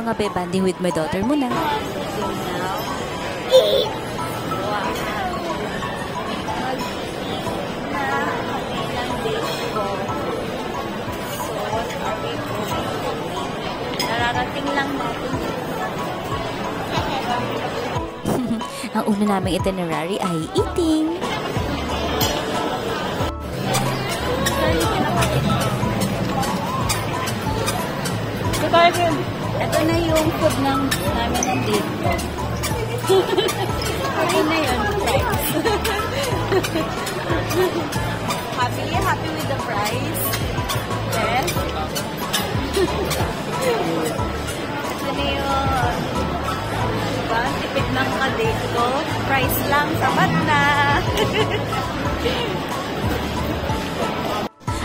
mga bebanding with my daughter muna. Nararating lang natin. Ang una naming itinerary ay eating. Ito na yung food namin ng dito. Okay na yun, fries. Happy with the fries? Yes? Ito na yun. Diba? Tipid ng kadate ko. Fries lang, sapat na.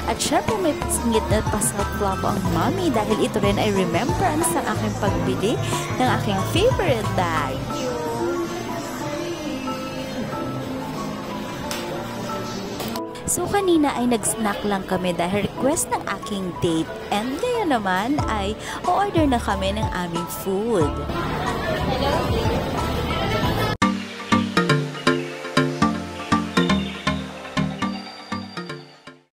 At syempre may singit na pasalplamo ang mommy dahil ito rin ay remembrance ng aking pagbili ng aking favorite bag. So kanina ay nag-snack lang kami dahil request ng aking date. And ngayon naman ay o-order na kami ng aming food. Hello,